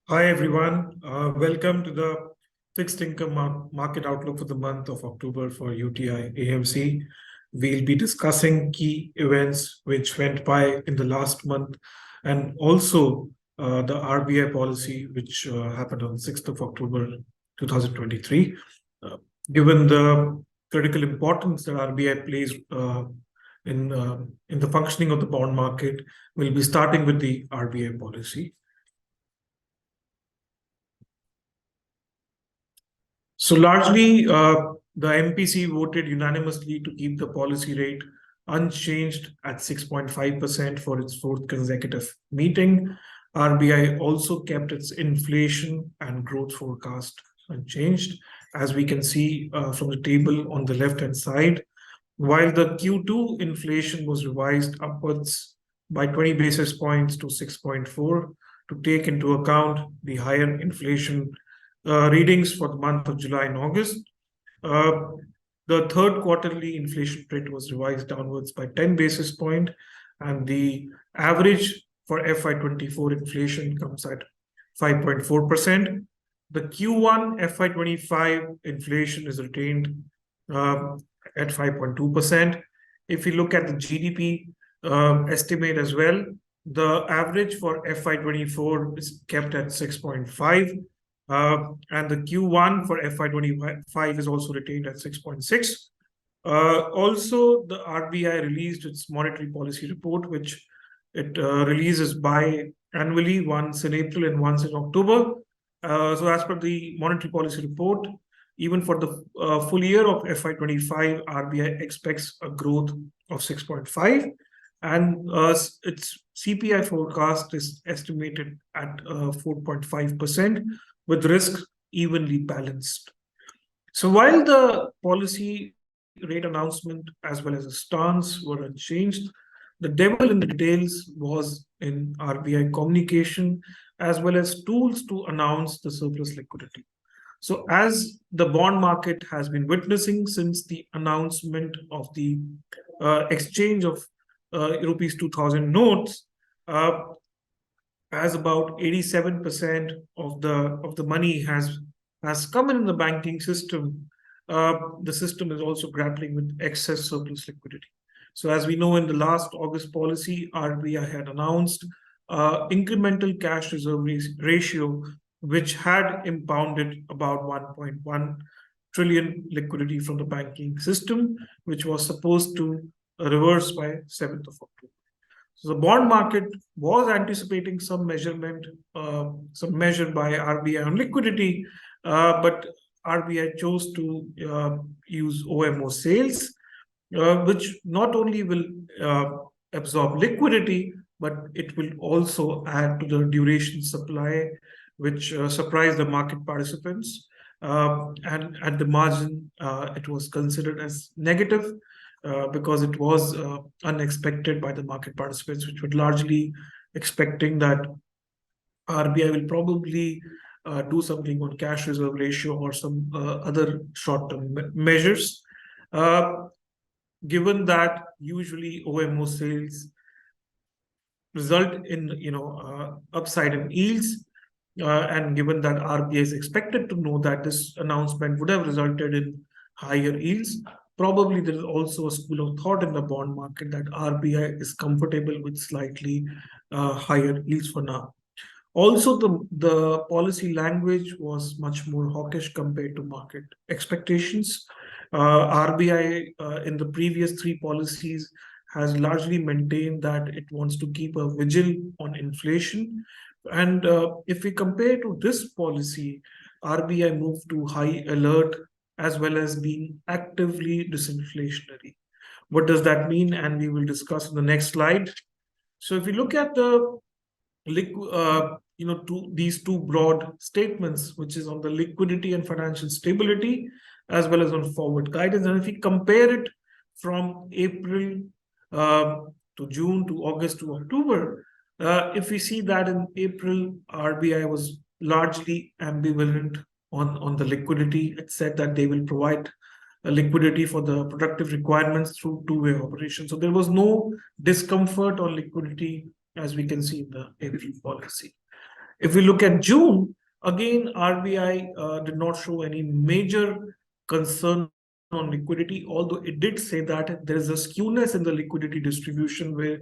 Hi everyone, welcome to the fixed income market outlook for the month of October for UTI AMC. We'll be discussing key events which went by in the last month and also the RBI policy which happened on 6th of October 2023. Uh, Given the critical importance that RBI plays in the functioning of the bond market, we'll be starting with the RBI policy. So largely, the MPC voted unanimously to keep the policy rate unchanged at 6.5% for its fourth consecutive meeting. RBI also kept its inflation and growth forecast unchanged, as we can see from the table on the left-hand side. While the Q2 inflation was revised upwards by 20 basis points to 6.4 to take into account the higher inflation readings for the month of July and August. Uh, the third quarterly inflation rate was revised downwards by 10 basis point, and the average for FY24 inflation comes at 5.4%. The Q1 FY25 inflation is retained at 5.2%. If we look at the GDP estimate as well, the average for FY24 is kept at 6.5. And the Q1 for FY25 is also retained at 6.6. Also, the RBI released its monetary policy report, which it releases biannually, once in April and once in October. So as per the monetary policy report, even for the full year of FY25, RBI expects a growth of 6.5, and its CPI forecast is estimated at 4.5%, with risk evenly balanced. So while the policy rate announcement as well as the stance were unchanged, the devil in the details was in RBI communication as well as tools to announce the surplus liquidity. So as the bond market has been witnessing since the announcement of the exchange of rupees 2000 notes, as about 87% of the money has come in the banking system, the system is also grappling with excess surplus liquidity. So as we know, in the last August policy, RBI had announced incremental cash reserve ratio, which had impounded about 1.1 trillion liquidity from the banking system, which was supposed to reverse by 7th of October. So the bond market was anticipating some measure by RBI on liquidity, but RBI chose to use OMO sales, which not only will absorb liquidity, but it will also add to the duration supply, which surprised the market participants. And at the margin, it was considered as negative because it was unexpected by the market participants, which were largely expecting that RBI will probably do something on cash reserve ratio or some other short-term measures. Given that usually OMO sales result in upside in yields, and given that RBI is expected to know that this announcement would have resulted in higher yields, probably there is also a school of thought in the bond market that RBI is comfortable with slightly higher yields for now. Also, the policy language was much more hawkish compared to market expectations. RBI in the previous three policies has largely maintained that it wants to keep a vigil on inflation. And if we compare to this policy, RBI moved to high alert as well as being actively disinflationary. What does that mean? And we will discuss in the next slide. So if we look at the these two broad statements, which is on the liquidity and financial stability, as well as on forward guidance, and if we compare it from April to June to August to October, if we see that in April, RBI was largely ambivalent on the liquidity. It said that they will provide liquidity for the productive requirements through two-way operations. So there was no discomfort on liquidity, as we can see in the April policy. If we look at June, again, RBI did not show any major concern on liquidity, although it did say that there is a skewness in the liquidity distribution where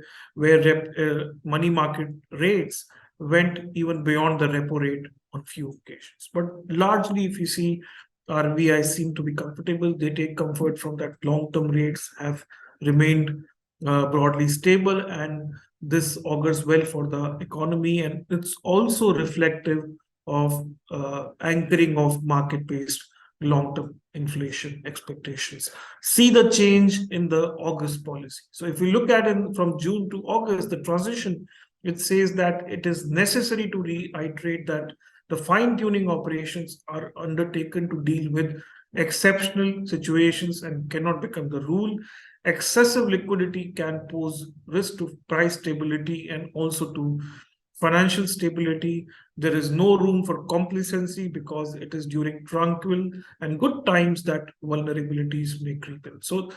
money market rates went even beyond the repo rate on few occasions. But largely, if you see, RBI seem to be comfortable. They take comfort from that long-term rates have remained broadly stable, and this augurs well for the economy, and it's also reflective of anchoring of market-based long-term inflation expectations. See the change in the August policy. So if we look at it from June to August, the transition, it says that it is necessary to reiterate that the fine-tuning operations are undertaken to deal with exceptional situations and cannot become the rule. Excessive liquidity can pose risk to price stability and also to financial stability. There is no room for complacency because it is during tranquil and good times that vulnerabilities may creep in. So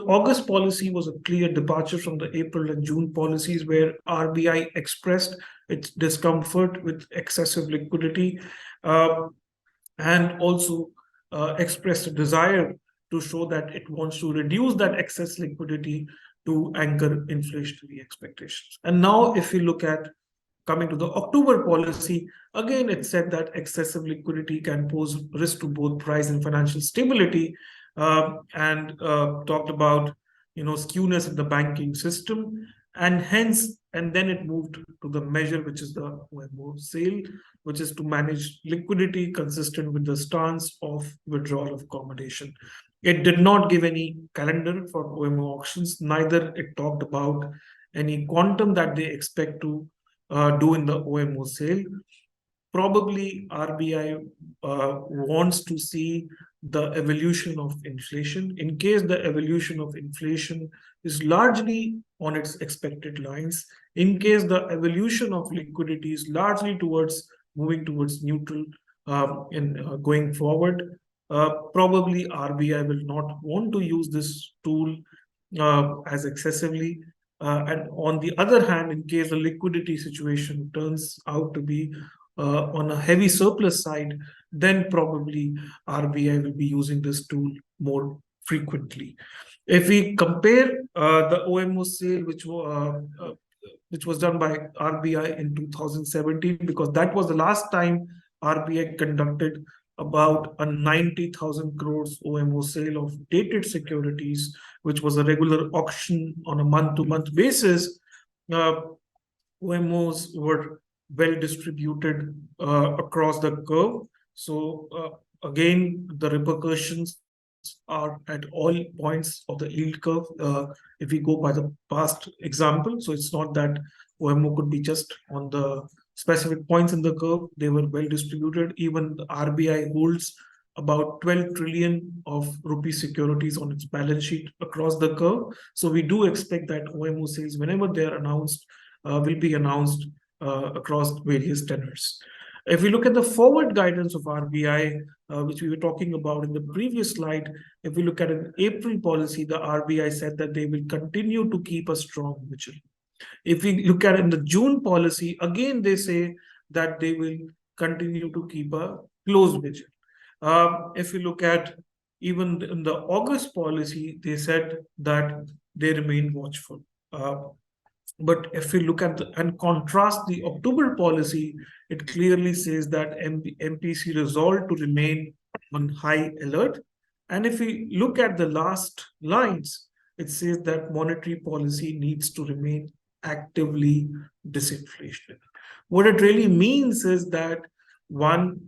August policy was a clear departure from the April and June policies, where RBI expressed its discomfort with excessive liquidity, uh, and also expressed a desire to show that it wants to reduce that excess liquidity to anchor inflationary expectations. And now, if we look at coming to the October policy, again, it said that excessive liquidity can pose risk to both price and financial stability, and talked about skewness in the banking system, and hence, and then it moved to the measure which is the OMO sale, which is to manage liquidity consistent with the stance of withdrawal of accommodation. It did not give any calendar for OMO auctions, neither it talked about any quantum that they expect to do in the OMO sale. Probably RBI wants to see the evolution of inflation. In case the evolution of inflation is largely on its expected lines, in case the evolution of liquidity is largely towards moving towards neutral in going forward, probably RBI will not want to use this tool as excessively. And on the other hand, in case the liquidity situation turns out to be on a heavy surplus side, then probably RBI will be using this tool more frequently. If we compare the OMO sale, which was done by RBI in 2017, because that was the last time RBI conducted about a 90,000 crores OMO sale of dated securities, which was a regular auction on a month-to-month basis. Uh, OMOs were well distributed across the curve. So again, the repercussions are at all points of the yield curve. If we go by the past example, so it's not that OMO could be just on the specific points in the curve. They were well distributed. Even the RBI holds about 12 trillion of rupee securities on its balance sheet across the curve. So we do expect that OMO sales, whenever they are announced, will be announced across various tenors. If we look at the forward guidance of RBI, which we were talking about in the previous slide, if we look at an April policy, the RBI said that they will continue to keep a strong vigil. If we look at in the June policy, again they say that they will continue to keep a close vigil. If we look at even in the August policy, they said that they remain watchful. But if we look at and contrast the October policy, it clearly says that MPC resolved to remain on high alert. And if we look at the last lines, it says that monetary policy needs to remain actively disinflationary. What it really means is that one,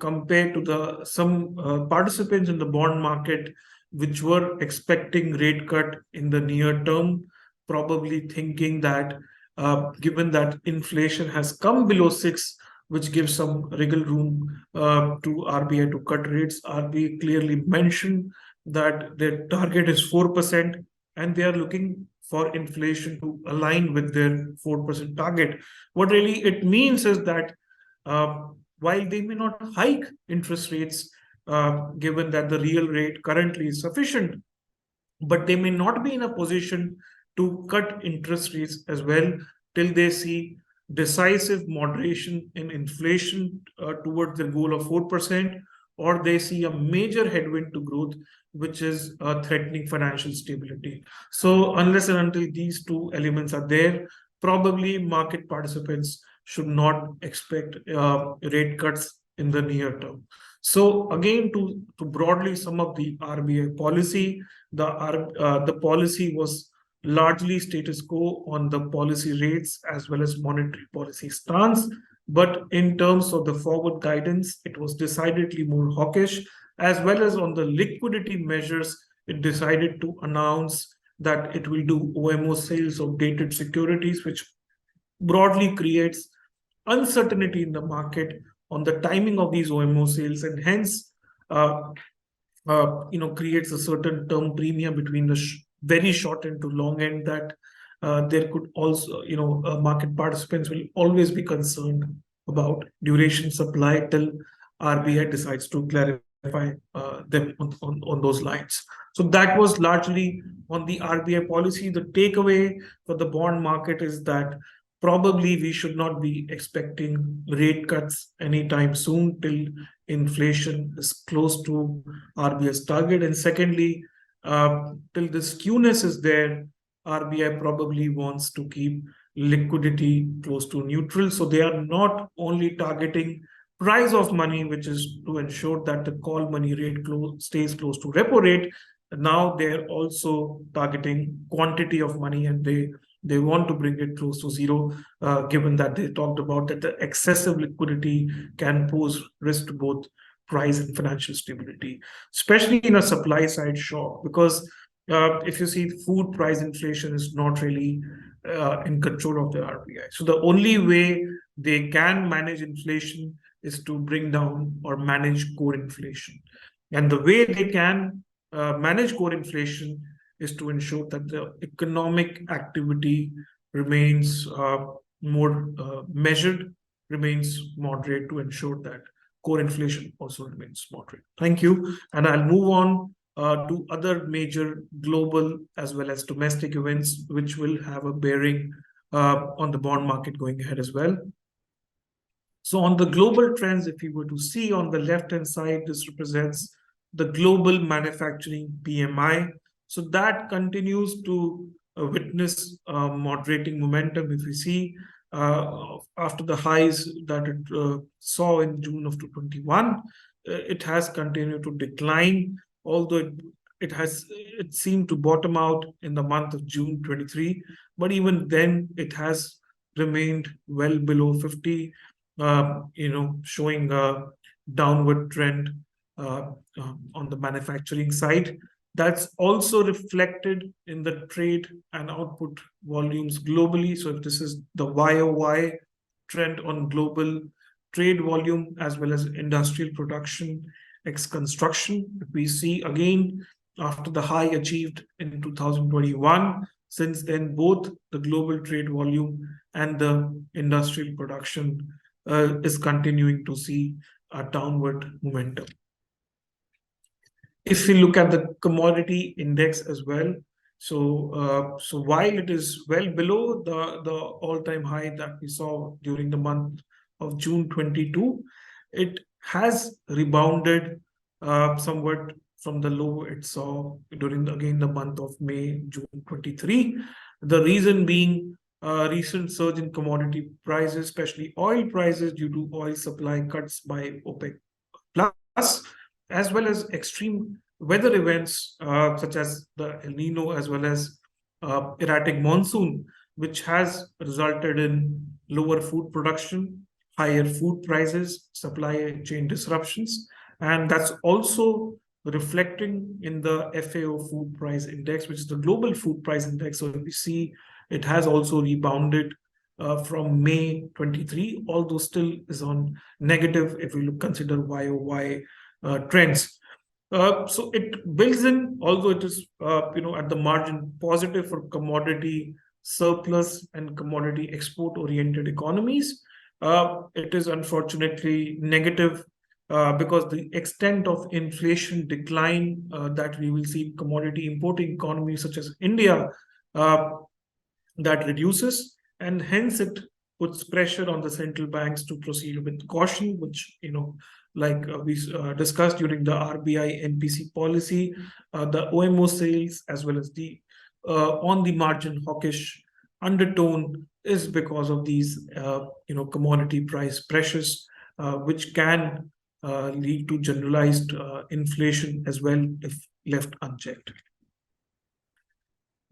compared to the some participants in the bond market which were expecting rate cut in the near term, probably thinking that given that inflation has come below 6, which gives some wriggle room to RBI to cut rates. RBI clearly mentioned that their target is 4%, and they are looking for inflation to align with their 4% target. What really it means is that while they may not hike interest rates, given that the real rate currently is sufficient, but they may not be in a position to cut interest rates as well till they see decisive moderation in inflation towards their goal of 4%, or they see a major headwind to growth, which is threatening financial stability. So, unless and until these two elements are there, probably market participants should not expect rate cuts in the near term. So, again, to broadly sum up the RBI policy, the policy was largely status quo on the policy rates as well as monetary policy stance. But in terms of the forward guidance, it was decidedly more hawkish, as well as on the liquidity measures, it decided to announce that it will do OMO sales of dated securities, which broadly creates uncertainty in the market on the timing of these OMO sales, and hence uh, creates a certain term premium between the very short end to long end, that there could also, market participants will always be concerned about duration supply till RBI decides to clarify them on those lines. So that was largely on the RBI policy. The takeaway for the bond market is that probably we should not be expecting rate cuts anytime soon till inflation is close to RBI's target. And secondly, till the skewness is there, RBI probably wants to keep liquidity close to neutral. So they are not only targeting price of money, which is to ensure that the call money rate stays close to repo rate. Now they're also targeting quantity of money, and they want to bring it close to zero, given that they talked about that the excessive liquidity can pose risk to both price and financial stability, especially in a supply side shock. Because if you see, food price inflation is not really in control of the RBI. So the only way they can manage inflation is to bring down or manage core inflation. And the way they can manage core inflation is to ensure that the economic activity remains more measured, remains moderate, to ensure that core inflation also remains moderate. Thank you. And I'll move on to other major global as well as domestic events, which will have a bearing on the bond market going ahead as well. So on the global trends, if you were to see on the left-hand side, this represents the global manufacturing PMI. So that continues to witness moderating momentum. If we see after the highs that it saw in June of 2021, it has continued to decline, although it seemed to bottom out in the month of June 23. But even then, it has remained well below 50, showing a downward trend on the manufacturing side. That's also reflected in the trade and output volumes globally. So if this is the YOY trend on global trade volume as well as industrial production ex construction, we see again after the high achieved in 2021, since then both the global trade volume and the industrial production is continuing to see a downward momentum. If we look at the commodity index as well, so while it is well below the all-time high that we saw during the month of June 22, it has rebounded somewhat from the low it saw during the month of May, June 23. The reason being recent surge in commodity prices, especially oil prices, due to oil supply cuts by OPEC plus, as well as extreme weather events such as the El Nino as well as erratic monsoon, which has resulted in lower food production, higher food prices, supply chain disruptions, and that's also reflecting in the FAO food price index, which is the global food price index. So we see it has also rebounded from May 23, although still is on negative if we consider YOY trends. So it builds in, although it is at the margin positive for commodity surplus and commodity export oriented economies. It is unfortunately negative because the extent of inflation decline that we will see in commodity importing economies such as India, that reduces, and hence it puts pressure on the central banks to proceed with caution, which, like we discussed during the RBI NPC policy, the OMO sales as well as the on the margin hawkish undertone is because of these commodity price pressures, which can lead to generalized inflation as well if left unchecked.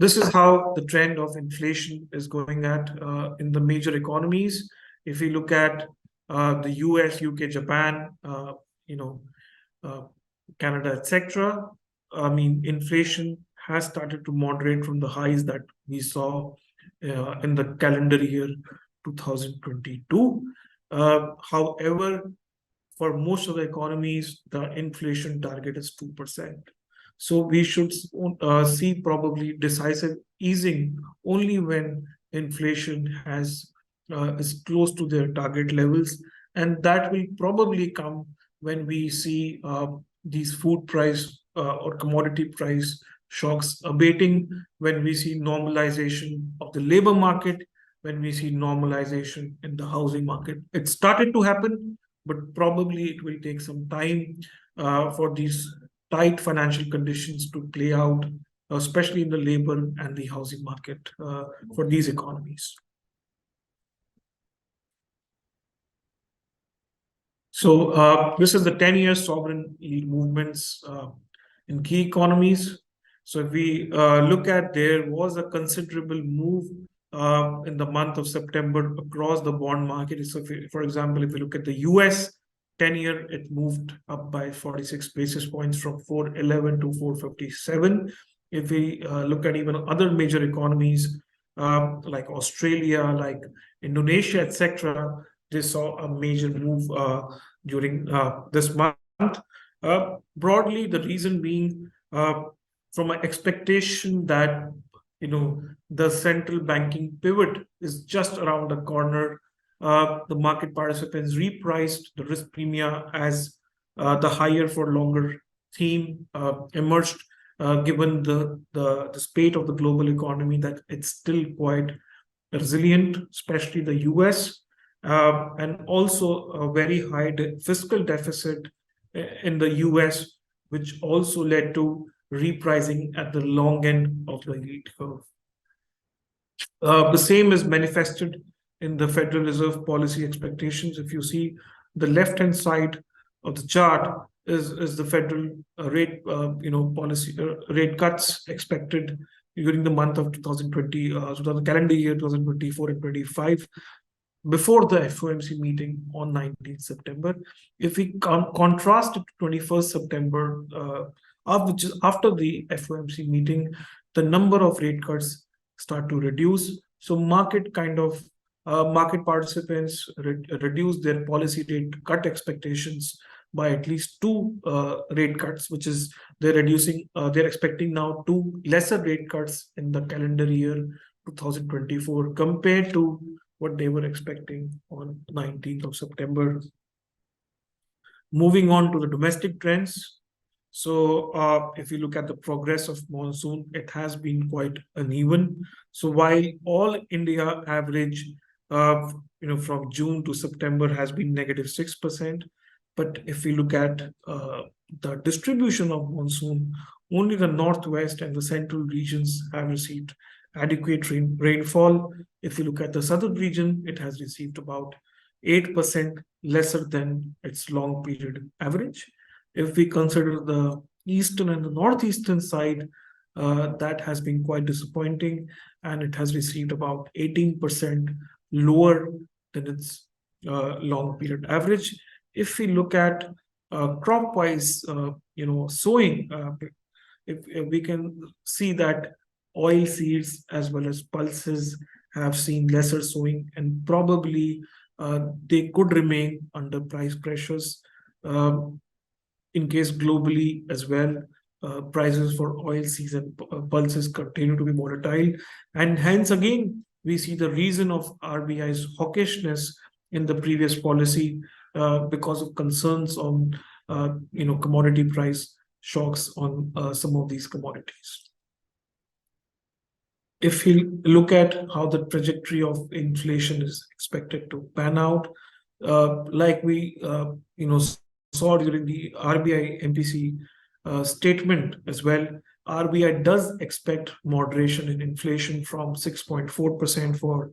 This is how the trend of inflation is going at in the major economies. If we look at the US, UK, Japan, you know, uh, Canada, etc., I mean, inflation has started to moderate from the highs that we saw in the calendar year 2022. However, for most of the economies, the inflation target is 2%. So we should see probably decisive easing only when inflation is close to their target levels, and that will probably come when we see these food price or commodity price shocks abating, when we see normalization of the labor market, when we see normalization in the housing market. It started to happen, but probably it will take some time for these tight financial conditions to play out, especially in the labor and the housing market for these economies. So this is the 10-year sovereign yield movements in key economies. So if we look at, there was a considerable move in the month of September across the bond market. So for example, if we look at the US 10-year, it moved up by 46 basis points from 411 to 457. If we look at even other major economies like Australia, like Indonesia, etc., they saw a major move during this month. Broadly, the reason being from an expectation that the central banking pivot is just around the corner. The market participants repriced the risk premia as the higher for longer theme emerged, given the state of the global economy, that it's still quite resilient, especially the US, and also a very high fiscal deficit in the US, which also led to repricing at the long end of the yield curve. The same is manifested in the Federal Reserve policy expectations. If you see the left-hand side of the chart is the federal rate, policy rate cuts expected during the month of 2020, so the calendar year 2024 and 25, before the FOMC meeting on 19th September. If we contrast it to 21st September, which is after the FOMC meeting, the number of rate cuts start to reduce. So market participants reduce their policy rate cut expectations by at least two rate cuts, which is they're expecting now two lesser rate cuts in the calendar year 2024 compared to what they were expecting on 19th of September. Moving on to the domestic trends. So if you look at the progress of monsoon, it has been quite uneven. So while all India average, from June to September has been -6%, but if we look at the distribution of monsoon, only the northwest and the central regions have received adequate rainfall. If you look at the southern region, it has received about 8% lesser than its long period average. If we consider the eastern and the northeastern side, that has been quite disappointing, and it has received about 18% lower than its long period average. If we look at crop-wise, sowing, if we can see that oil seeds as well as pulses have seen lesser sowing, and probably they could remain under price pressures in case globally as well. Prices for oil seeds and pulses continue to be volatile, and hence again we see the reason of RBI's hawkishness in the previous policy because of concerns on commodity price shocks on some of these commodities. if you look at how the trajectory of inflation is expected to pan out, like we saw during the RBI MPC statement as well, RBI does expect moderation in inflation from 6.4% for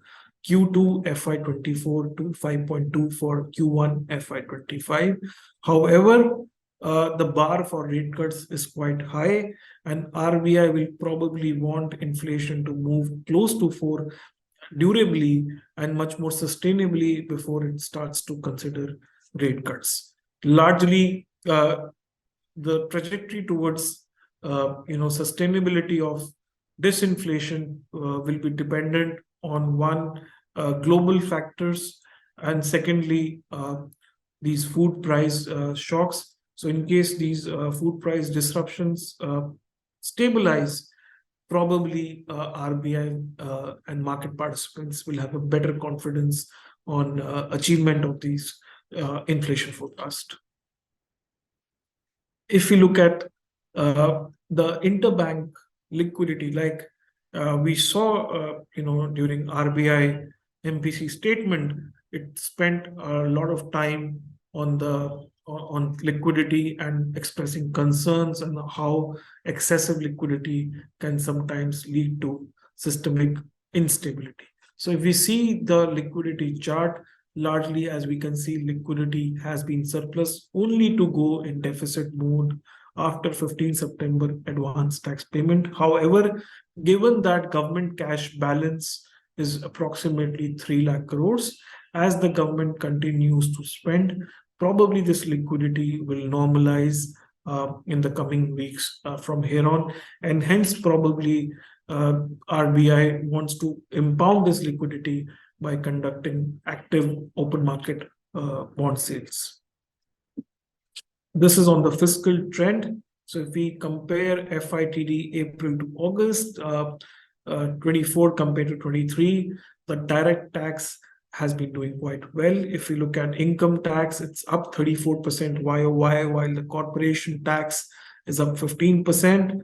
Q2 FY24 to 5.2 for Q1 FY25. However, the bar for rate cuts is quite high, and RBI will probably want inflation to move close to 4 durably and much more sustainably before it starts to consider rate cuts. Largely, the trajectory towards sustainability of disinflation will be dependent on one, global factors, and secondly, these food price shocks. So in case these food price disruptions stabilize, probably RBI and market participants will have a better confidence on achievement of these inflation forecast. If we look at the interbank liquidity, like we saw, during RBI MPC statement, it spent a lot of time on liquidity and expressing concerns and how excessive liquidity can sometimes lead to systemic instability. So if we see the liquidity chart, largely, as we can see, liquidity has been surplus only to go in deficit mode after 15 September advance tax payment. However, given that government cash balance is approximately 3 lakh crores, as the government continues to spend, probably this liquidity will normalize in the coming weeks from here on, and hence probably RBI wants to impound this liquidity by conducting active open market bond sales. This is on the fiscal trend. So if we compare FYTD April to August 24 compared to 23, the direct tax has been doing quite well. If we look at income tax, it's up 34% YOY, while the corporation tax is up 15%.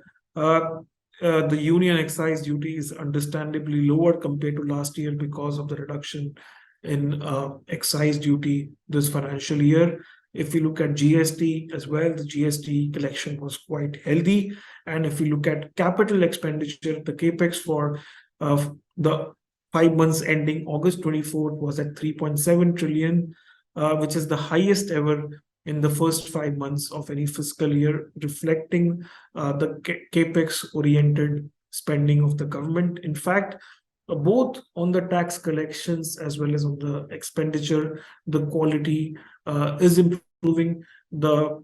The union excise duty is understandably lower compared to last year because of the reduction in excise duty this financial year. If we look at GST as well, the GST collection was quite healthy. And if we look at capital expenditure, the capex for the 5 months ending August 24 was at 3.7 trillion, which is the highest ever in the first 5 months of any fiscal year, reflecting the capex-oriented spending of the government. In fact, both on the tax collections as well as on the expenditure, the quality is improving. The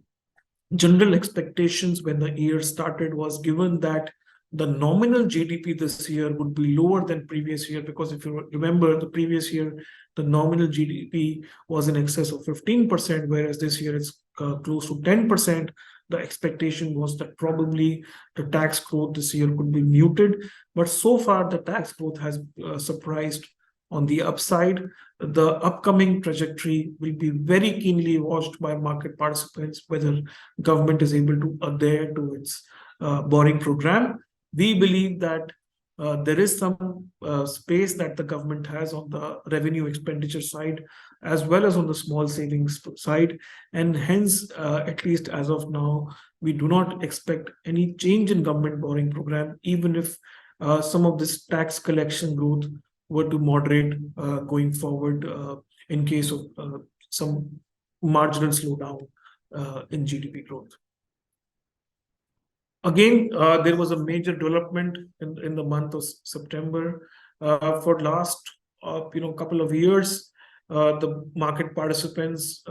general expectations when the year started was given that the nominal GDP this year would be lower than previous year, because if you remember, the previous year, the nominal GDP was in excess of 15%, whereas this year it's close to 10%. The expectation was that probably the tax growth this year could be muted, but so far the tax growth has surprised on the upside. The upcoming trajectory will be very keenly watched by market participants, whether government is able to adhere to its borrowing program. We believe that there is some space that the government has on the revenue expenditure side, as well as on the small savings side. And hence, at least as of now, we do not expect any change in government borrowing program, even if some of this tax collection growth were to moderate going forward in case of some marginal slowdown in GDP growth. Again, there was a major development in the month of September. For last couple of years, the market participants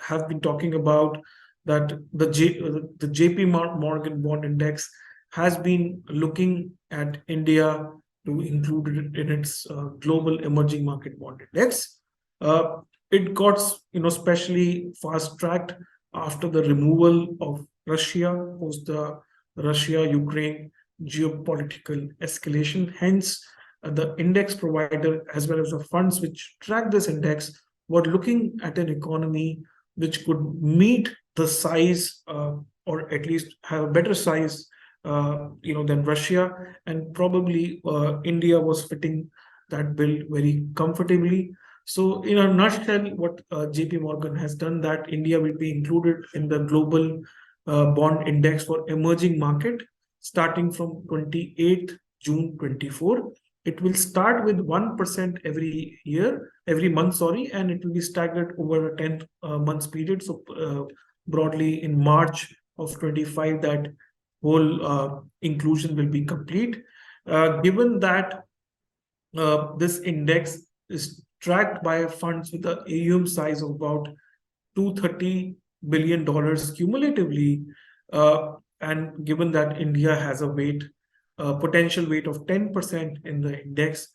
have been talking about that the JP Morgan bond index has been looking at India to include it in its global emerging market bond index. It got especially fast tracked after the removal of Russia post the Russia-Ukraine geopolitical escalation. Hence, the index provider as well as the funds which track this index were looking at an economy which could meet the size or at least have a better size than Russia, and probably India was fitting that bill very comfortably. So, in a nutshell, what JP Morgan has done, that India will be included in the global bond index for emerging market starting from 28th June 24. It will start with 1% every month, sorry, and it will be staggered over a 10 months period. So, broadly in March of 25, that whole inclusion will be complete. Given that this index is tracked by funds with an AUM size of about $230 billion cumulatively, and given that India has a potential weight of 10% in the index,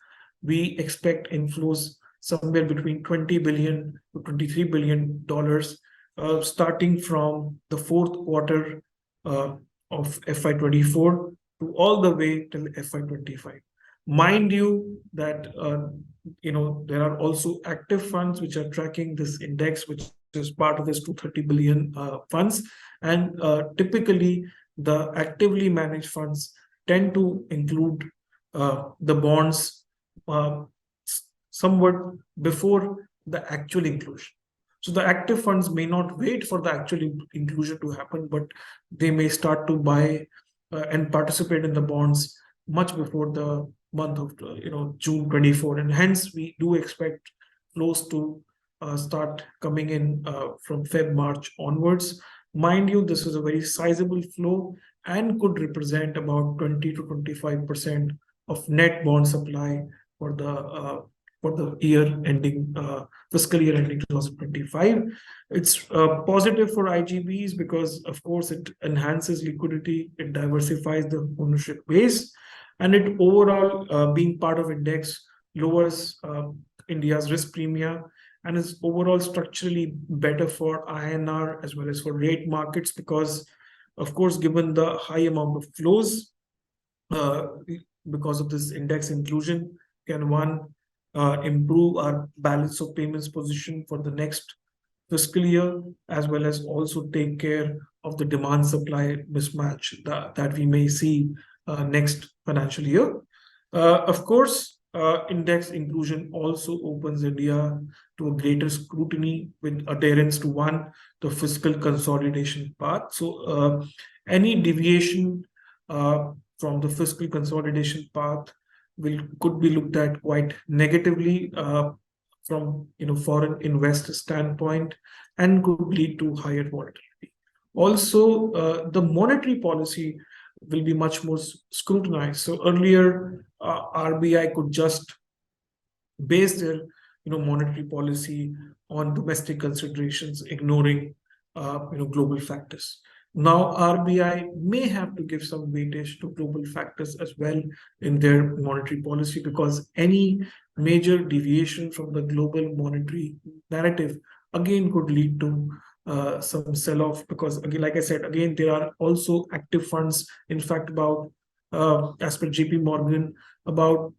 we expect inflows somewhere between $20 billion to $23 billion, starting from the fourth quarter of FY24 to all the way till FY25. Mind you that there are also active funds which are tracking this index, which is part of this 230 billion funds, and typically the actively managed funds tend to include the bonds somewhat before the actual inclusion. So the active funds may not wait for the actual inclusion to happen, but they may start to buy and participate in the bonds much before the month of June 24, and hence we do expect flows to start coming in from March onwards. Mind you, this is a very sizable flow and could represent about 20 to 25% of net bond supply for the fiscal year ending 2025. It's positive for IGBs because, of course, it enhances liquidity, it diversifies the ownership base, and it overall, being part of index, lowers India's risk premium and is overall structurally better for INR as well as for rate markets because, of course, given the high amount of flows, because of this index inclusion, can one improve our balance of payments position for the next fiscal year, as well as also take care of the demand supply mismatch that we may see next financial year. Of course, index inclusion also opens India to a greater scrutiny with adherence to the fiscal consolidation path. So any deviation from the fiscal consolidation path could be looked at quite negatively from foreign investor standpoint and could lead to higher volatility. Also, the monetary policy will be much more scrutinized. So earlier, RBI could just base their monetary policy on domestic considerations, ignoring global factors. Now, RBI may have to give some weightage to global factors as well in their monetary policy because any major deviation from the global monetary narrative again could lead to some sell-off because, again, like I said, again, there are also active funds. In fact, about as per JP Morgan, about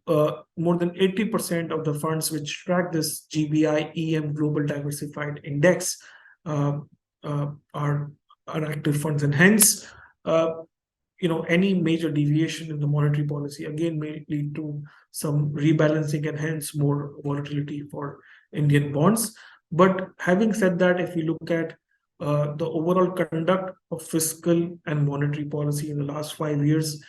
more than 80% of the funds which track this GBI EM Global Diversified Index are active funds, and hence any major deviation in the monetary policy again may lead to some rebalancing and hence more volatility for Indian bonds. But having said that, if we look at the overall conduct of fiscal and monetary policy in the last 5 years,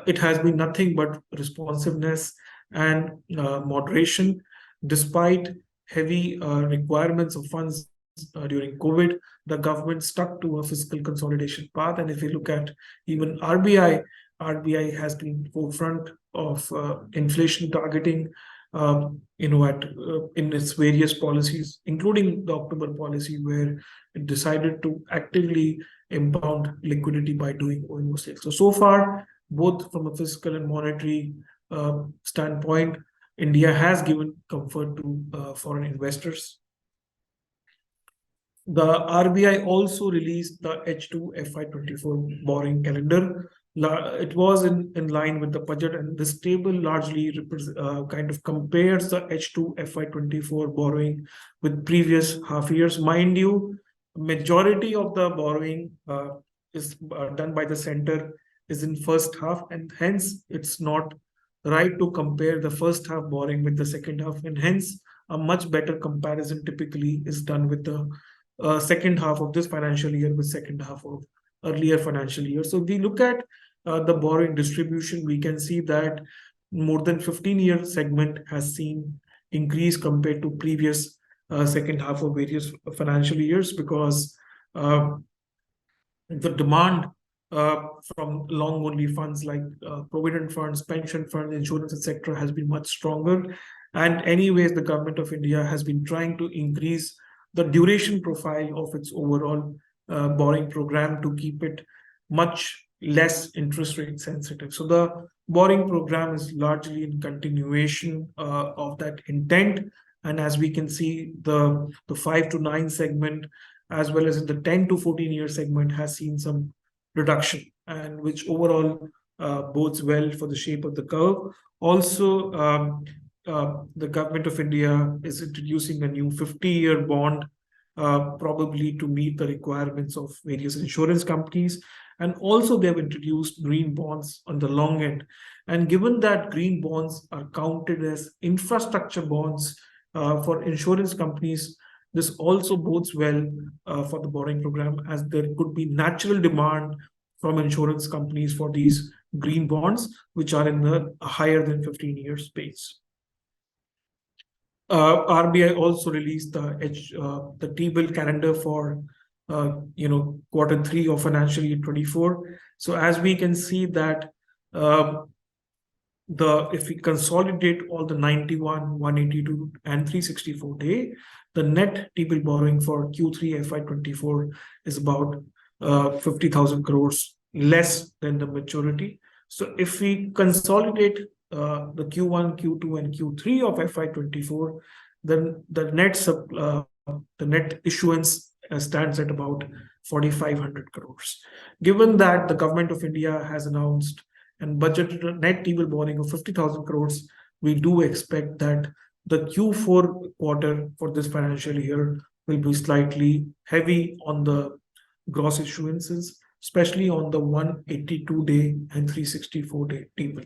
it has been nothing but responsiveness and moderation, despite heavy requirements of funds during COVID. The government stuck to a fiscal consolidation path, and if you look at even RBI has been forefront of inflation targeting, in its various policies, including the October policy, where it decided to actively impound liquidity by doing OMO sales. So far, both from a fiscal and monetary standpoint, India has given comfort to foreign investors. The RBI also released the H2 FY24 borrowing calendar. It was in line with the budget, and this table largely kind of compares the H2 FY24 borrowing with previous half years. Mind you, majority of the borrowing is done by the center is in first half, and hence it's not right to compare the first half borrowing with the second half, and hence a much better comparison typically is done with the second half of this financial year with second half of earlier financial year. So if we look at the borrowing distribution, we can see that more than 15-year segment has seen increase compared to previous second half of various financial years, because uh, the demand from long only funds like provident funds, pension funds, insurance, etc., has been much stronger. And anyways, the government of India has been trying to increase the duration profile of its overall borrowing program to keep it much less interest rate sensitive. So the borrowing program is largely in continuation of that intent. And as we can see, the 5 to 9 segment, as well as in the 10 to 14-year segment, has seen some reduction, and which overall bodes well for the shape of the curve. Also, the government of India is introducing a new 50-year bond, probably to meet the requirements of various insurance companies. And also, they have introduced green bonds on the long end. And given that green bonds are counted as infrastructure bonds for insurance companies, this also bodes well for the borrowing program, as there could be natural demand from insurance companies for these green bonds, which are in the higher than 15-year space. RBI also released the T-bill calendar for Q3 of financial year 24. So as we can see that if we consolidate all the 91, 182, and 364 day, the net T-bill borrowing for Q3 FY24 is about 50,000 crores less than the maturity. So if we consolidate the Q1, Q2, and Q3 of FY24, then the net issuance stands at about 4,500 crores. Given that the government of India has announced and budgeted a net T-bill borrowing of 50,000 crores, we do expect that the Q4 quarter for this financial year will be slightly heavy on the gross issuances, especially on the 182-day and 364-day T-bill.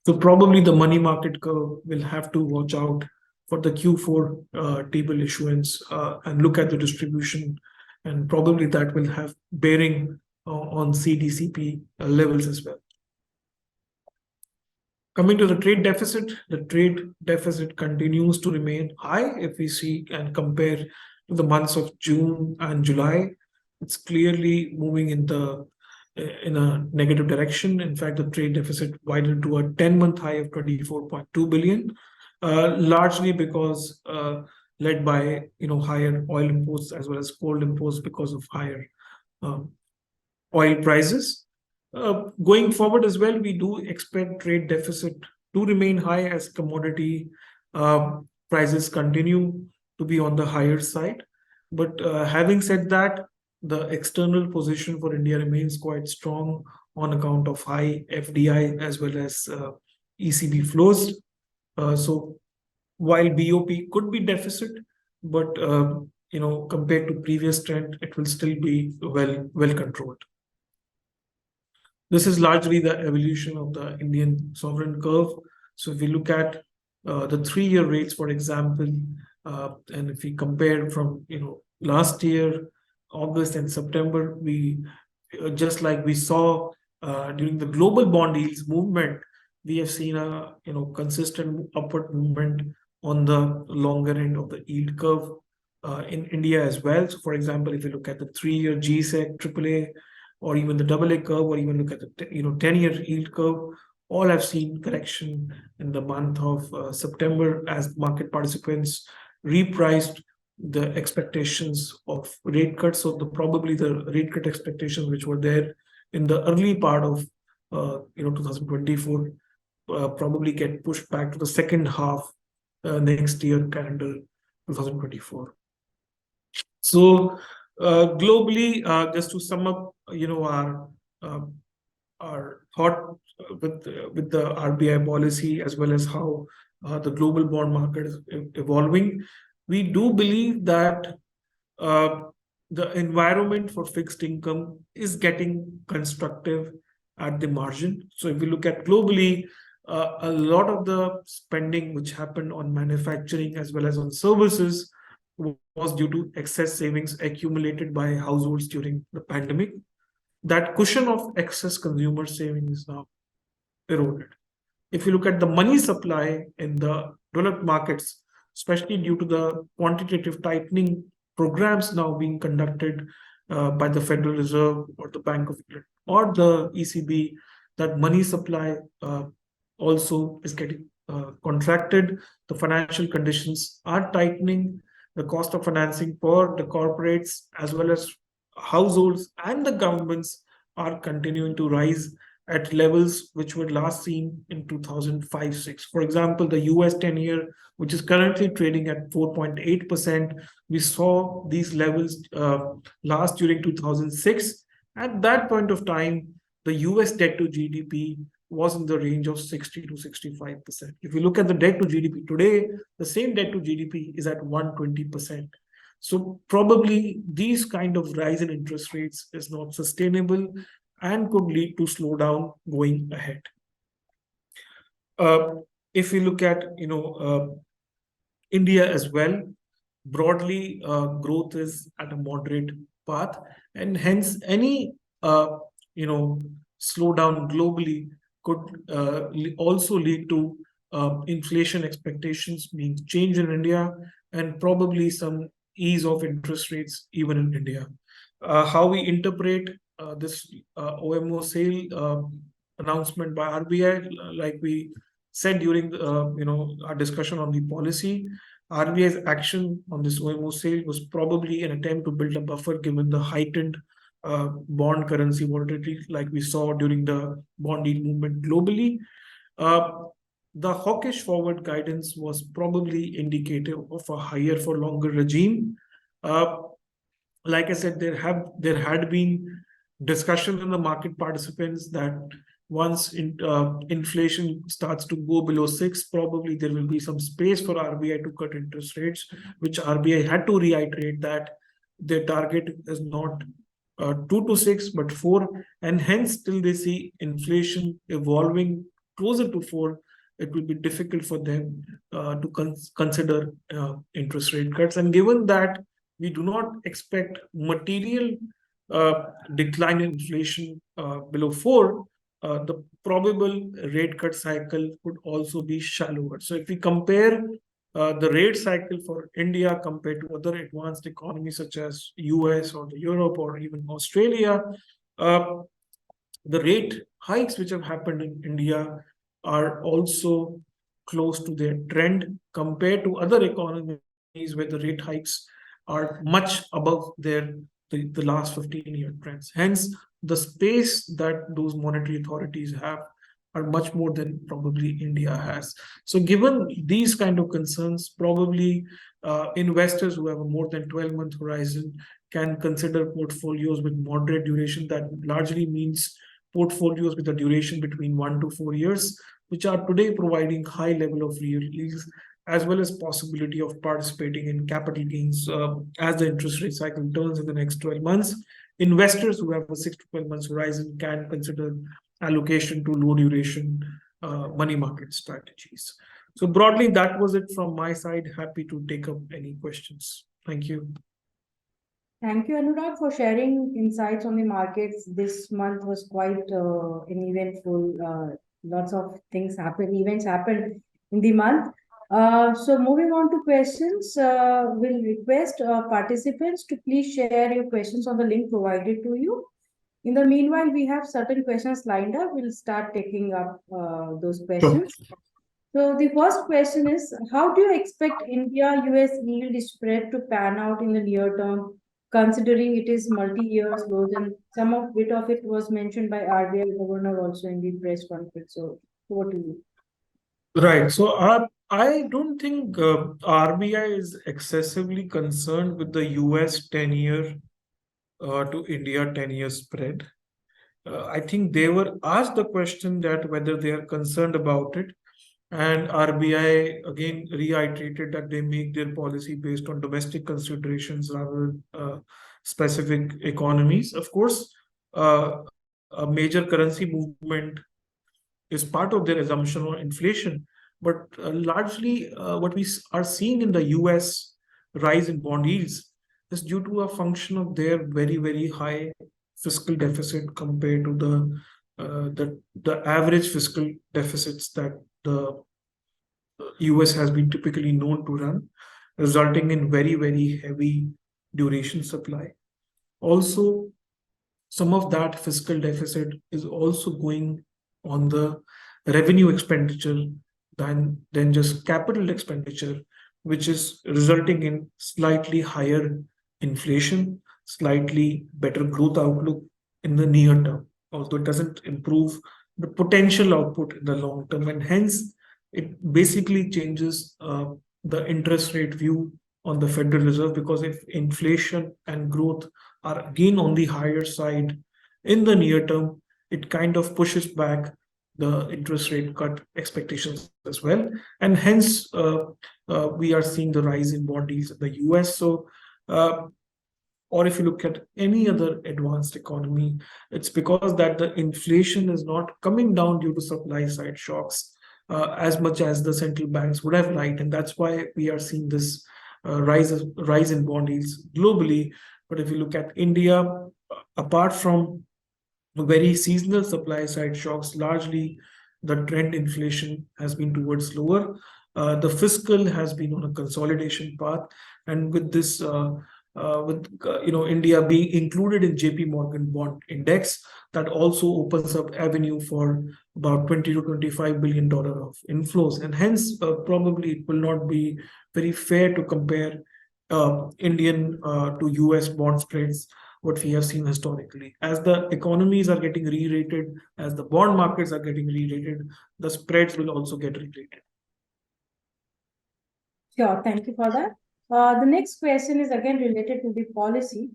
So probably the money market curve will have to watch out for the Q4 T-bill issuance and look at the distribution, and probably that will have bearing on CDCP levels as well. Coming to the trade deficit continues to remain high. If we see and compare to the months of June and July, it's clearly moving in a negative direction. In fact, the trade deficit widened to a 10-month high of 24.2 billion, largely because led by higher oil imports as well as coal imports because of higher oil prices. Going forward as well, we do expect trade deficit to remain high as commodity prices continue to be on the higher side. But having said that, the external position for India remains quite strong on account of high FDI as well as ECB flows. So while BOP could be deficit, but compared to previous trend, it will still be well controlled. This is largely the evolution of the Indian sovereign curve. So if we look at the 3-year rates, for example, and if we compare from last year, August and September, we just like we saw during the global bond yields movement, we have seen a consistent upward movement on the longer end of the yield curve in India as well. So for example, if you look at the 3-year GSEC, AAA, or even the AA curve, or even look at the 10-year yield curve, all have seen correction in the month of September as market participants repriced the expectations of rate cuts. So probably the rate cut expectations which were there in the early part of 2024 probably get pushed back to the second half next year, calendar 2024. So globally, just to sum up, our thought with the RBI policy as well as how the global bond market is evolving, we do believe that the environment for fixed income is getting constructive at the margin. So if we look at globally, a lot of the spending which happened on manufacturing as well as on services was due to excess savings accumulated by households during the pandemic. That cushion of excess consumer savings is now eroded. If you look at the money supply in the developed markets, especially due to the quantitative tightening programs now being conducted by the Federal Reserve or the Bank of England or the ECB, that money supply also is getting contracted. The financial conditions are tightening. The cost of financing for the corporates as well as households and the governments are continuing to rise at levels which were last seen in 2005-6. For example, the US 10-year, which is currently trading at 4.8%, we saw these levels last during 2006. At that point of time, the US debt to GDP was in the range of 60 to 65%. If you look at the debt to GDP today, the same debt to GDP is at 120%. So probably these kind of rise in interest rates is not sustainable and could lead to slowdown going ahead. If we look at India as well, broadly growth is at a moderate path, and hence any slowdown globally could also lead to inflation expectations being changed in India and probably some ease of interest rates even in India. How we interpret this OMO sale announcement by RBI, like we said during our discussion on the policy, RBI's action on this OMO sale was probably an attempt to build a buffer given the heightened bond currency volatility like we saw during the bond yield movement globally. The hawkish forward guidance was probably indicative of a higher for longer regime. Like I said, there had been discussion in the market participants that once inflation starts to go below 6, probably there will be some space for RBI to cut interest rates, which RBI had to reiterate that their target is not 2 to 6, but 4. And hence, till they see inflation evolving closer to 4, it will be difficult for them to consider interest rate cuts. And given that we do not expect material decline in inflation below 4, the probable rate cut cycle could also be shallower. So if we compare the rate cycle for India compared to other advanced economies such as US or Europe or even Australia, the rate hikes which have happened in India are also close to their trend compared to other economies where the rate hikes are much above the last 15-year trends. Hence, the space that those monetary authorities have are much more than probably India has. So given these kind of concerns, probably investors who have a more than 12-month horizon can consider portfolios with moderate duration. That largely means portfolios with a duration between 1 to 4 years, which are today providing high level of real yields, as well as possibility of participating in capital gains as the interest rate cycle turns in the next 12 months. Investors who have a 6 to 12 months horizon can consider allocation to low duration money market strategies. So broadly, that was it from my side. Happy to take up any questions. Thank you. Thank you, Anurag, for sharing insights on the markets. This month was quite an eventful. Lots of events happened in the month. So moving on to questions, we'll request participants to please share your questions on the link provided to you. In the meanwhile, we have certain questions lined up. We'll start taking up those questions. Sure. So the first question is, how do you expect India-US yield spread to pan out in the near term, considering it is multi-year lows, and some of it was mentioned by RBI governor also in the press conference. So over to you. Right. So I don't think RBI is excessively concerned with the US 10-year to India 10-year spread. I think they were asked the question that whether they are concerned about it. And RBI again reiterated that they make their policy based on domestic considerations rather than specific economies. Of course, a major currency movement is part of their assumption on inflation. But largely, what we are seeing in the US rise in bond yields is due to a function of their very, very high fiscal deficit compared to the average fiscal deficits that the US has been typically known to run, resulting in very, very heavy duration supply. Also, some of that fiscal deficit is also going on the revenue expenditure than just capital expenditure, which is resulting in slightly higher inflation, slightly better growth outlook in the near term, although it doesn't improve the potential output in the long term. And hence, it basically changes the interest rate view on the Federal Reserve, because if inflation and growth are again on the higher side in the near term, it kind of pushes back the interest rate cut expectations as well. And hence, we are seeing the rise in bond yields in the US. So, or if you look at any other advanced economy, it's because that the inflation is not coming down due to supply side shocks as much as the central banks would have liked. And that's why we are seeing this rise in bond yields globally. But if you look at India, apart from very seasonal supply side shocks, largely the trend inflation has been towards lower. The fiscal has been on a consolidation path, and with this, India being included in JP Morgan bond index, that also opens up avenue for about $20 to $25 billion of inflows, and hence probably it will not be very fair to compare Indian to US bond spreads, what we have seen historically. As the economies are getting re-rated, as the bond markets are getting re-rated, the spreads will also get re-rated. Sure, thank you for that. The next question is again related to the policy.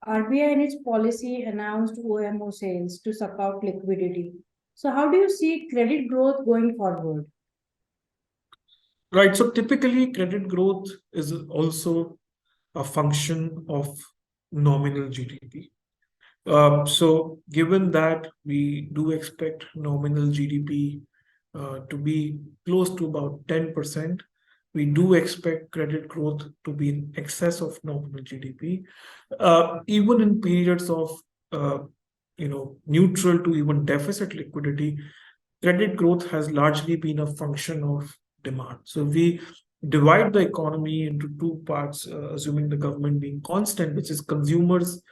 RBI in its policy announced OMO sales to suck out liquidity. So how do you see credit growth going forward? Right. So typically, credit growth is also a function of nominal GDP. So given that we do expect nominal GDP to be close to about 10%, we do expect credit growth to be in excess of nominal GDP. Even in periods of neutral to even deficit liquidity, credit growth has largely been a function of demand. So we divide the economy into two parts, assuming the government being constant, which is consumers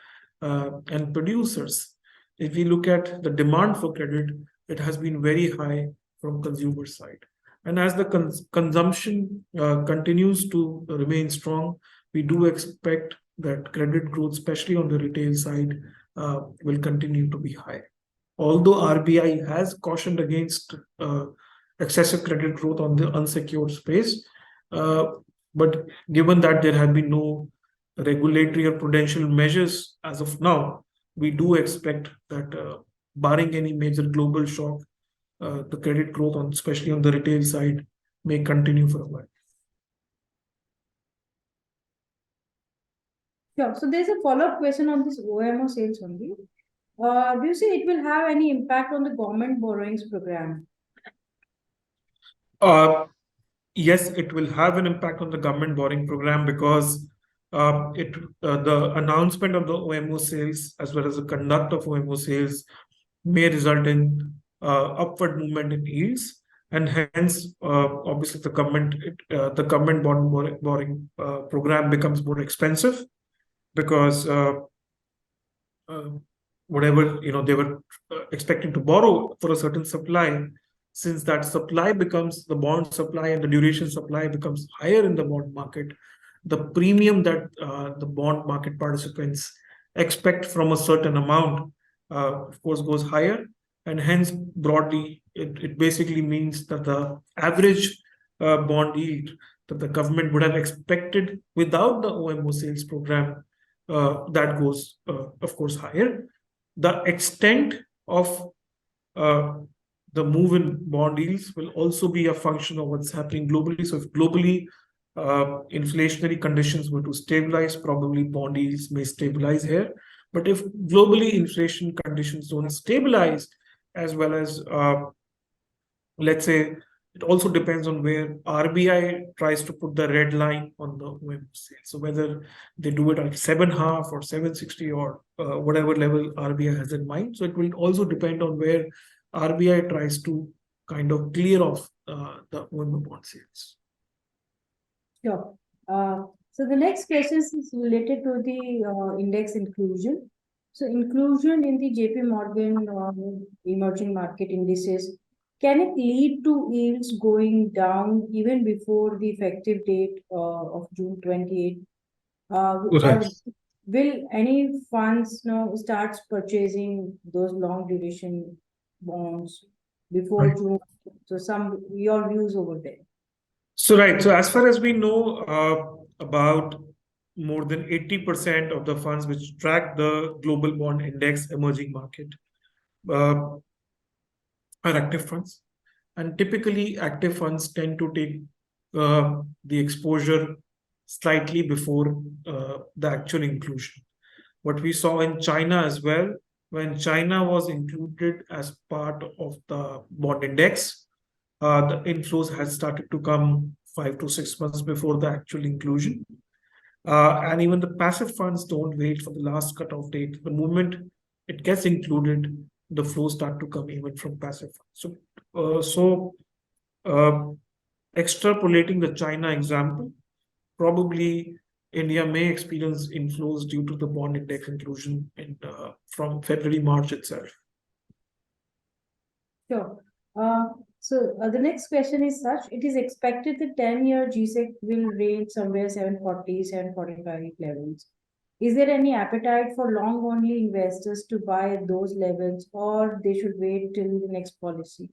and producers. If we look at the demand for credit, it has been very high from consumer side. And as the consumption continues to remain strong, we do expect that credit growth, especially on the retail side, will continue to be high. Although RBI has cautioned against excessive credit growth on the unsecured space, but given that there have been no regulatory or prudential measures as of now, we do expect that barring any major global shock, the credit growth, especially on the retail side, may continue for a while. Sure. So there's a follow-up question on this OMO sales only. Do you see it will have any impact on the government borrowings program? Yes, it will have an impact on the government borrowing program, because the announcement of the OMO sales as well as the conduct of OMO sales may result in upward movement in yields, and hence obviously the government bond borrowing program becomes more expensive, because whatever they were expecting to borrow for a certain supply, since that supply becomes the bond supply and the duration supply becomes higher in the bond market, the premium that the bond market participants expect from a certain amount, of course, goes higher. And hence, broadly, it basically means that the average bond yield that the government would have expected without the OMO sales program, that goes, of course, higher. The extent of the move in bond yields will also be a function of what's happening globally. So if globally inflationary conditions were to stabilize, probably bond yields may stabilize here. But if globally inflation conditions don't stabilize, as well as let's say, it also depends on where RBI tries to put the red line on the OM sale. So whether they do it at 7.5 or 760 or whatever level RBI has in mind. So it will also depend on where RBI tries to kind of clear off the OM bond sales. Sure. So the next question is related to the index inclusion. So inclusion in the JP Morgan emerging market indices, can it lead to yields going down even before the effective date of June 28? Right. Or will any funds now starts purchasing those long duration bonds before Right. June? So some your views over there. So right. So as far as we know, about more than 80% of the funds which track the global bond index emerging market uh, are active funds. And typically, active funds tend to take the exposure slightly before the actual inclusion. What we saw in China as well, when China was included as part of the bond index, the inflows had started to come 5 to 6 months before the actual inclusion. And even the passive funds don't wait for the last cutoff date. The moment it gets included, the flows start to come even from passive funds. So, extrapolating the China example, probably India may experience inflows due to the bond index inclusion from February, March itself. Sure. The next question is such, it is expected the 10-year GSEC will range somewhere 740, 745 levels. Is there any appetite for long-only investors to buy at those levels, or they should wait till the next policy?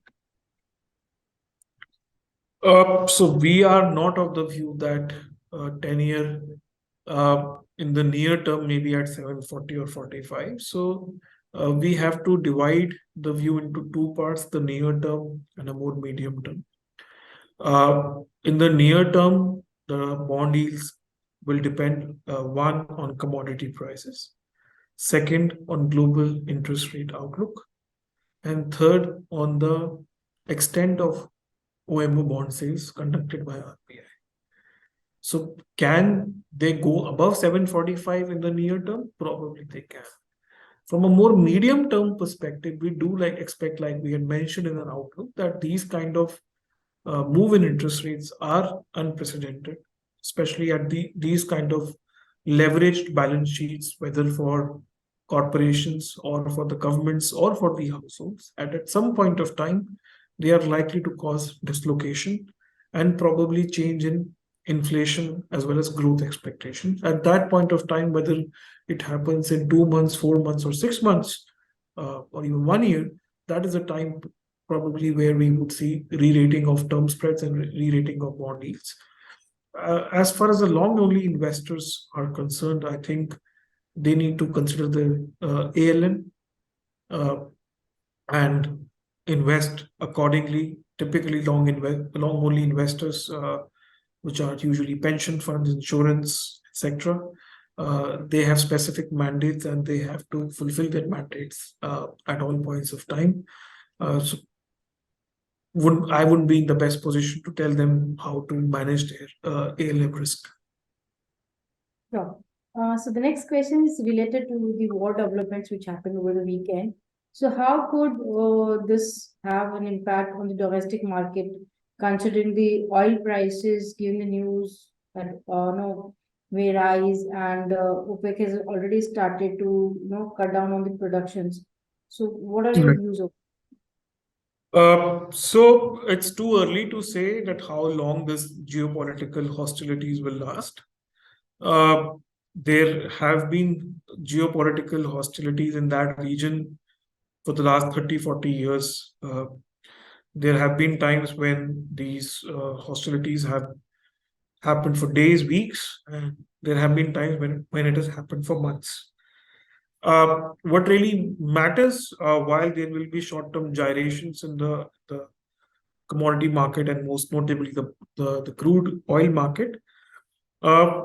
So we are not of the view that 10-year in the near term maybe at 740 or 45. So we have to divide the view into two parts, the near term and a more medium term. In the near term, the bond yields will depend, one, on commodity prices, second, on global interest rate outlook, and third, on the extent of OMO bond sales conducted by RBI. So can they go above 745 in the near term? Probably they can. From a more medium term perspective, we do expect, like we had mentioned in our outlook, that these kind of move in interest rates are unprecedented, especially at these kind of leveraged balance sheets, whether for corporations or for the governments or for the households. And at some point of time, they are likely to cause dislocation and probably change in inflation as well as growth expectations. At that point of time, whether it happens in 2 months, 4 months, or 6 months, or even 1 year, that is a time probably where we would see re-rating of term spreads and re-rating of bond yields. As far as the long-only investors are concerned, I think they need to consider the ALM and invest accordingly. Typically, long-only investors, which are usually pension funds, insurance, etc. They have specific mandates and they have to fulfill their mandates at all points of time. So I wouldn't be in the best position to tell them how to manage their ALM risk. Sure. So the next question is related to the war developments which happened over the weekend. So how could this have an impact on the domestic market, considering the oil prices, given the news that no may rise, and OPEC has already started to cut down on the productions. So what are your Right. views of? So it's too early to say that how long this geopolitical hostilities will last. Uh, there have been geopolitical hostilities in that region for the last 30, 40 years. There have been times when these hostilities have happened for days, weeks, and there have been times when it has happened for months. What really matters, while there will be short-term gyrations in the commodity market and most notably the crude oil market, uh,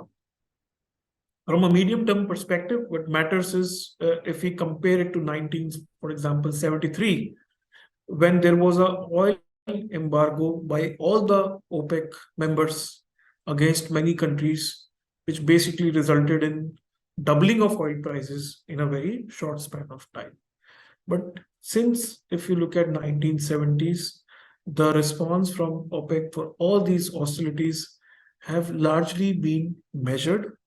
From a medium term perspective, what matters is if we compare it to 19, for example, 73, when there was a oil embargo by all the OPEC members against many countries, which basically resulted in doubling of oil prices in a very short span of time. But since, if you look at 1970s, the response from OPEC for all these hostilities have largely been measured.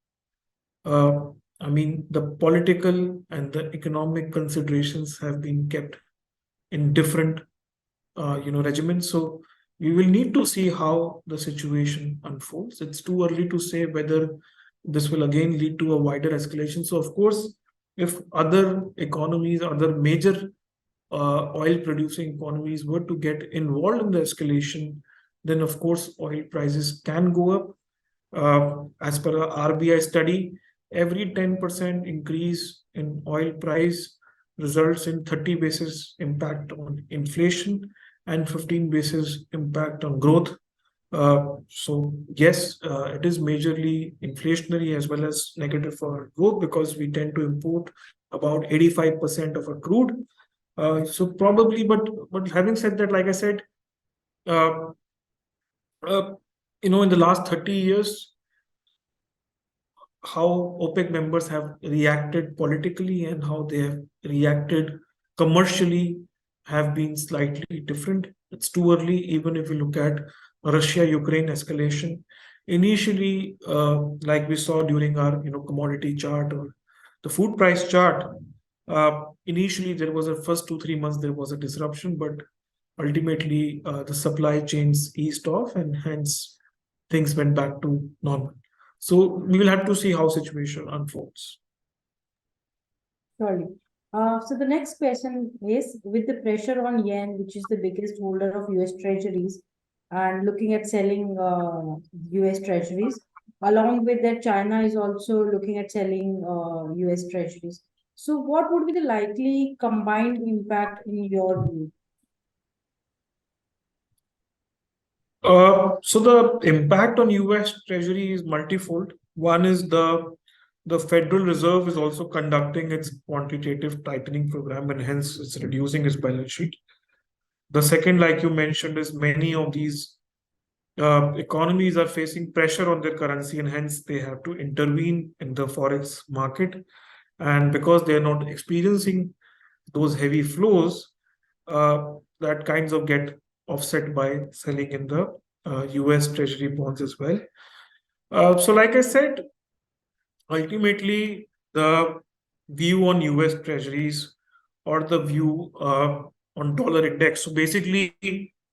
uh, I mean, the political and the economic considerations have been kept in different, regimens. So we will need to see how the situation unfolds. It's too early to say whether this will again lead to a wider escalation. So, of course, if other economies, other major oil producing economies were to get involved in the escalation, then of course oil prices can go up. As per a RBI study, every 10% increase in oil price results in 30 basis impact on inflation and 15 basis impact on growth. So yes, it is majorly inflationary as well as negative for growth because we tend to import about 85% of our crude. So probably, but having said that, like I said, uh, uh, in the last 30 years, how OPEC members have reacted politically and how they have reacted commercially have been slightly different. It's too early, even if you look at Russia-Ukraine escalation. Initially, like we saw during our commodity chart or the food price chart, initially there was a first 2 3 months there was a disruption, but ultimately the supply chains eased off and hence things went back to normal. So we will have to see how situation unfolds. Surely. So the next question is, with the pressure on yen, which is the biggest holder of US Treasuries, and looking at selling US Treasuries, along with that, China is also looking at selling US Treasuries. So what would be the likely combined impact in your view? So the impact on US Treasury is multifold. One is the Federal Reserve is also conducting its quantitative tightening program and hence it's reducing its balance sheet. The second, like you mentioned, is many of these economies are facing pressure on their currency and hence they have to intervene in the forex market. And because they are not experiencing those heavy flows, that kinds of get offset by selling in the US Treasury bonds as well. So, like I said, ultimately the view on US Treasuries or the view on dollar index. So basically,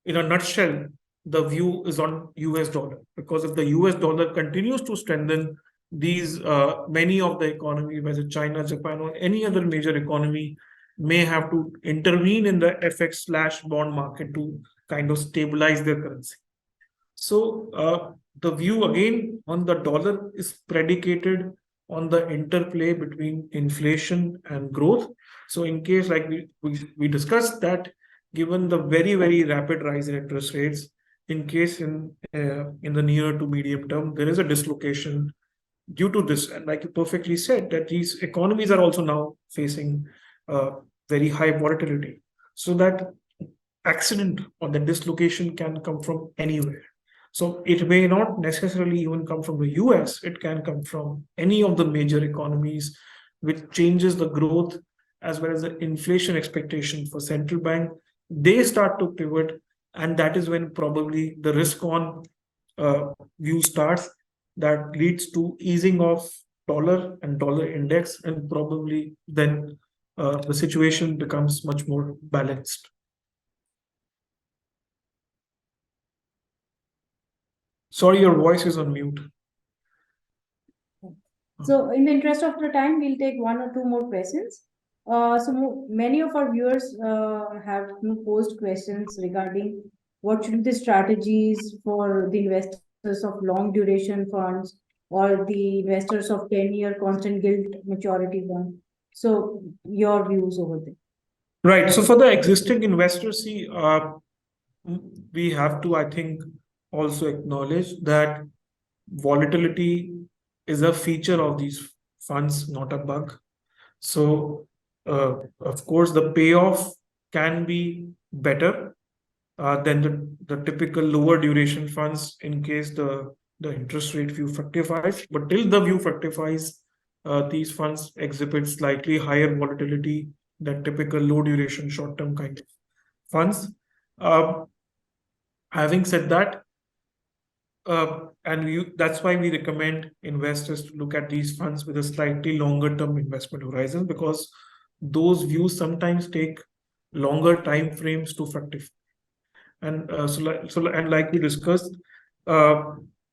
in a nutshell, the view is on US dollar because if the US dollar continues to strengthen, these many of the economy, whether China, Japan, or any other major economy, may have to intervene in the FX slash bond market to kind of stabilize their currency. So the view again on the dollar is predicated on the interplay between inflation and growth. So in case like we discussed that, given the very rapid rise in interest rates, in case in the near to medium term there is a dislocation due to this, and like you perfectly said, that these economies are also now facing very high volatility. So that accident or the dislocation can come from anywhere. So it may not necessarily even come from the US, it can come from any of the major economies, which changes the growth as well as the inflation expectation for central bank. They start to pivot, and that is when probably the risk on view starts that leads to easing of dollar and dollar index, and probably then the situation becomes much more balanced. Sorry, your voice is on mute. So, in the interest of the time, we'll take one or two more questions. Many of our viewers have posed questions regarding what should be the strategies for the investors of long duration funds or the investors of 10-year constant gilt maturity bond. So, your views over there. Right. So for the existing investors, see, we have to, I think, also acknowledge that volatility is a feature of these funds, not a bug. So, of course, the payoff can be better than the typical lower duration funds in case the interest rate view fructifies. But till the view fructifies, these funds exhibit slightly higher volatility than typical low duration short term kind of funds. Uh, Having said that, that's why we recommend investors to look at these funds with a slightly longer term investment horizon, because those views sometimes take longer time frames to fructify. And like we discussed, uh,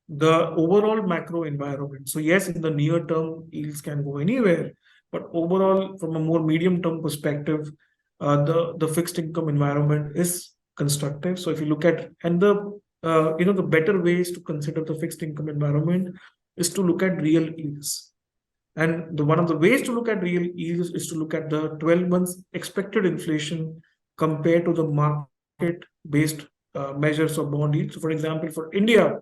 the overall macro environment. So yes, in the near term, yields can go anywhere, but overall, from a more medium term perspective, the fixed income environment is constructive. So if you look at, and the better ways to consider the fixed income environment is to look at real yields. And one of the ways to look at real yields is to look at the 12 months expected inflation compared to the market based measures of bond yields. So, for example, for India,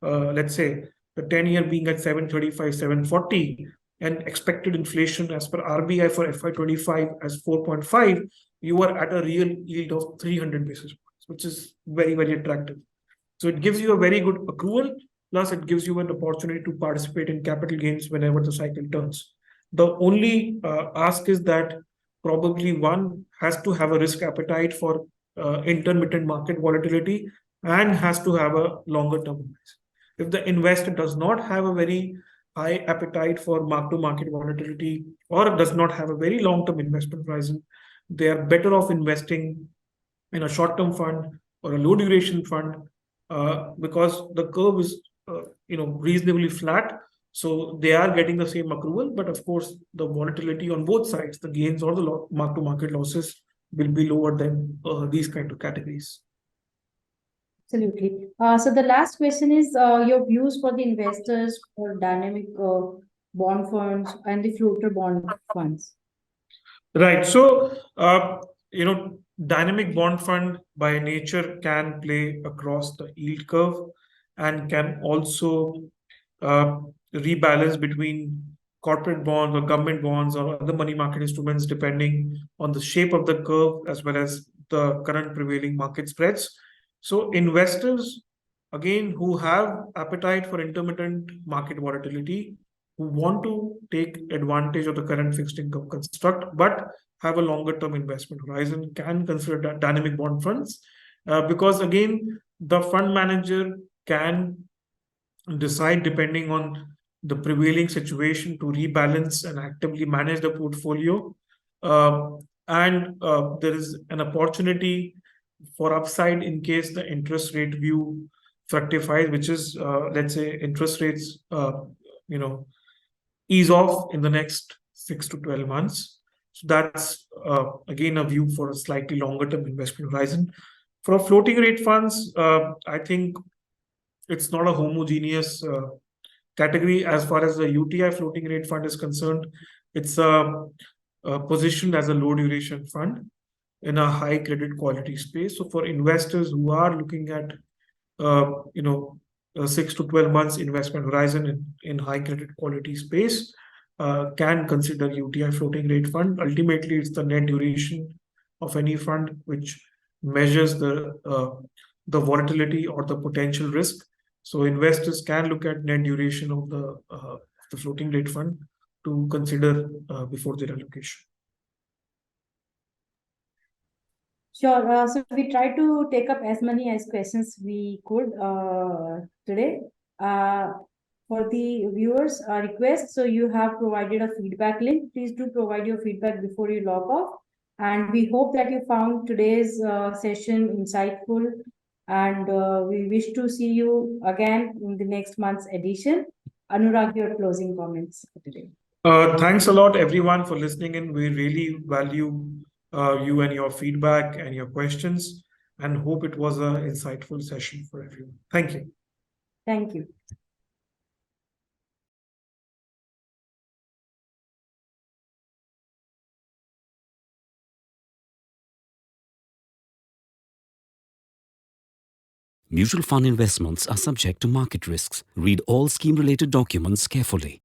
let's say the 10-year being at 735, 740, and expected inflation as per RBI for FY25 as 4.5, you are at a real yield of 300 basis points, which is very, very attractive. So it gives you a very good accrual, plus it gives you an opportunity to participate in capital gains whenever the cycle turns. The only ask is that probably one has to have a risk appetite for intermittent market volatility and has to have a longer term horizon. If the investor does not have a very high appetite for mark to market volatility or does not have a very long term investment horizon, they are better off investing in a short term fund or a low duration fund, because the curve is reasonably flat, so they are getting the same accrual, but of course the volatility on both sides, the gains or the mark to market losses, will be lower than these kind of categories. Absolutely. So the last question is your views for the investors for dynamic bond funds and the floater bond funds. Right. So, dynamic bond fund by nature can play across the yield curve and can also uh, rebalance between corporate bonds or government bonds or other money market instruments depending on the shape of the curve as well as the current prevailing market spreads. So, investors, again, who have appetite for intermittent market volatility, who want to take advantage of the current fixed income construct but have a longer term investment horizon, can consider dynamic bond funds, because again the fund manager can decide depending on the prevailing situation to rebalance and actively manage the portfolio. Uh, and there is an opportunity for upside in case the interest rate view fructifies, which is, let's say, interest rates, you know, ease off in the next 6 to 12 months. So that's again a view for a slightly longer term investment horizon. For floating rate funds, I think it's not a homogeneous category as far as the UTI floating rate fund is concerned. It's positioned as a low duration fund in a high credit quality space. So for investors who are looking at uh, you know, 6 to 12 months investment horizon in high credit quality space, can consider UTI floating rate fund. Ultimately, it's the net duration of any fund which measures the volatility or the potential risk. So investors can look at net duration of the floating rate fund to consider before their allocation. Sure. So we try to take up as many as questions we could today. For the viewers, request. So you have provided a feedback link. Please do provide your feedback before you log off. And we hope that you found today's session insightful. And we wish to see you again in the next month's edition. Anurag, your closing comments for today. Thanks a lot, everyone, for listening in. We really value you and your feedback and your questions, and hope it was an insightful session for everyone. Thank you. Thank you. Mutual fund investments are subject to market risks. Read all scheme-related documents carefully.